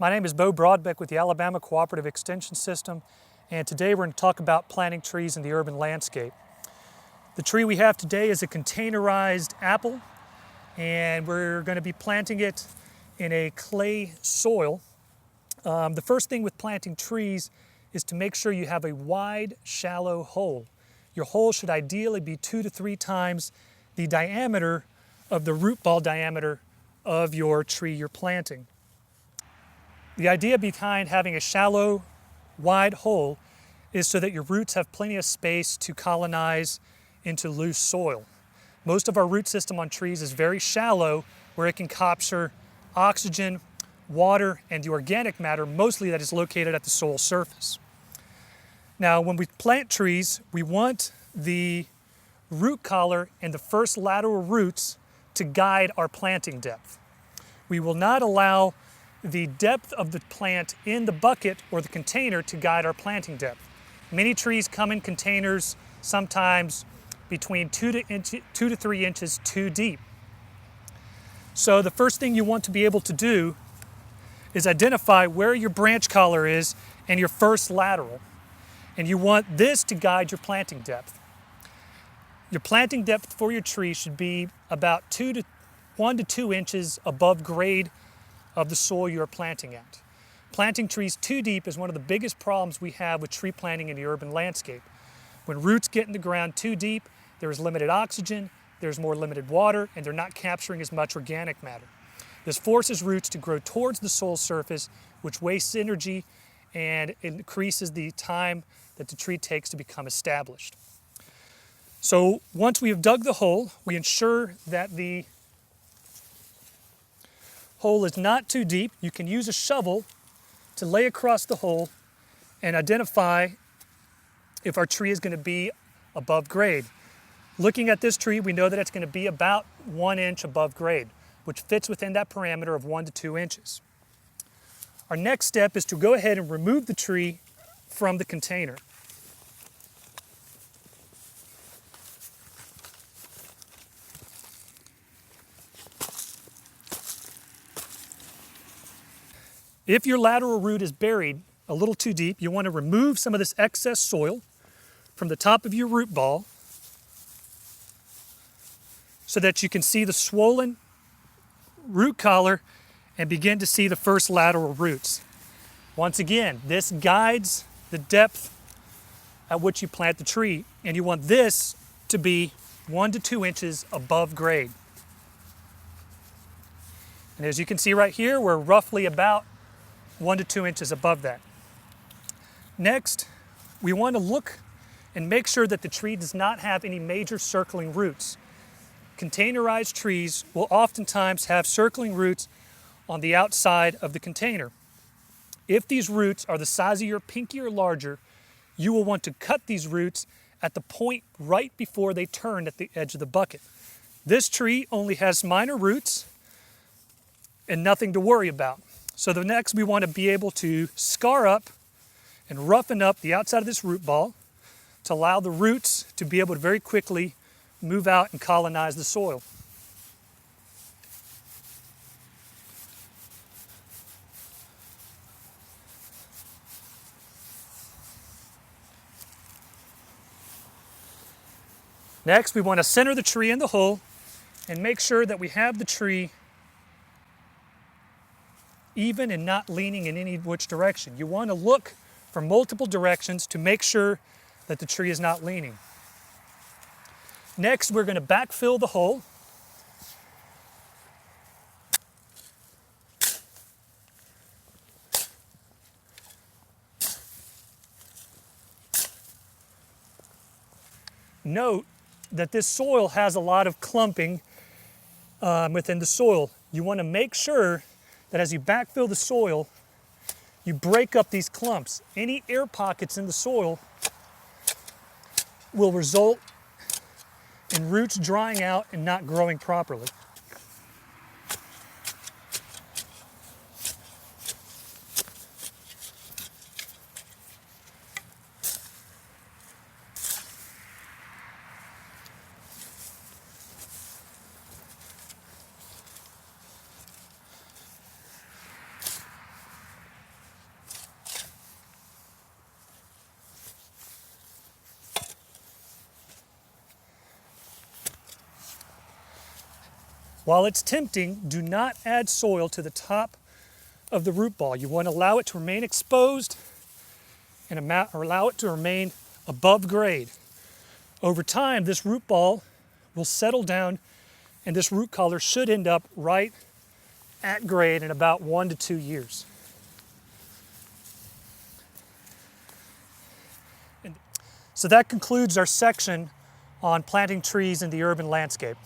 My name is Bo Broadbeck with the Alabama Cooperative Extension System, and today we're going to talk about planting trees in the urban landscape. The tree we have today is a containerized apple, and we're going to be planting it in a clay soil. The first thing with planting trees is to make sure you have a wide, shallow hole. Your hole should ideally be 2 to 3 times the diameter of the root ball diameter of your tree you're planting. The idea behind having a shallow, wide hole is so that your roots have plenty of space to colonize into loose soil. Most of our root system on trees is very shallow, where it can capture oxygen, water, and the organic matter, mostly that is located at the soil surface. Now, when we plant trees, we want the root collar and the first lateral roots to guide our planting depth. We will not allow the depth of the plant in the bucket or the container to guide our planting depth. Many trees come in containers sometimes between 2 to 3 inches too deep. So the first thing you want to be able to do is identify where your branch collar is and your first lateral. And you want this to guide your planting depth. Your planting depth for your tree should be about 1 to 2 inches above grade of the soil you are planting at. Planting trees too deep is one of the biggest problems we have with tree planting in the urban landscape. When roots get in the ground too deep, there is limited oxygen, there's more limited water, and they're not capturing as much organic matter. This forces roots to grow towards the soil surface, which wastes energy and increases the time that the tree takes to become established. So once we have dug the hole, we ensure that the hole is not too deep. You can use a shovel to lay across the hole and identify if our tree is going to be above grade. Looking at this tree, we know that it's going to be about 1 inch above grade, which fits within that parameter of 1 to 2 inches. Our next step is to go ahead and remove the tree from the container. If your lateral root is buried a little too deep, you want to remove some of this excess soil from the top of your root ball so that you can see the swollen root collar and begin to see the first lateral roots. Once again, this guides the depth at which you plant the tree, and you want this to be 1 to 2 inches above grade. And as you can see right here, we're roughly about 1 to 2 inches above that. Next, we want to look and make sure that the tree does not have any major circling roots. Containerized trees will oftentimes have circling roots on the outside of the container. If these roots are the size of your pinky or larger, you will want to cut these roots at the point right before they turn at the edge of the bucket. This tree only has minor roots and nothing to worry about. So the next, we want to be able to scar up and roughen up the outside of this root ball to allow the roots to be able to very quickly move out and colonize the soil. Next, we want to center the tree in the hole and make sure that we have the tree even and not leaning in any which direction. You want to look for multiple directions to make sure that the tree is not leaning. Next, we're going to backfill the hole. Note that this soil has a lot of clumping within the soil. You want to make sure that as you backfill the soil, you break up these clumps. Any air pockets in the soil will result in roots drying out and not growing properly. While it's tempting, do not add soil to the top of the root ball. You want to allow it to remain exposed and allow it to remain above grade. Over time, this root ball will settle down and this root collar should end up right at grade in about 1 to 2 years. So that concludes our section on planting trees in the urban landscape.